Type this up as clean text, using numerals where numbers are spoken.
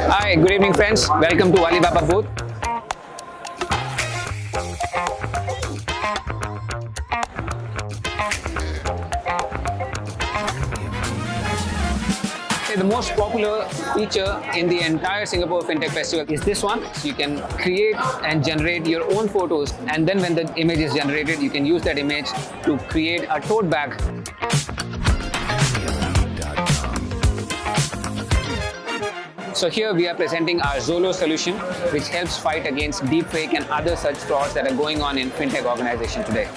Hi, good evening friends. Welcome to Alibaba booth. The most popular feature in the entire Singapore FinTech Festival is this one. So you can create and generate your own photos, and then when the image is generated, you can use that image to create a tote bag. So here we are presenting our Zolo solution, which helps fight against deepfake and other such frauds that are going on in FinTech organization today.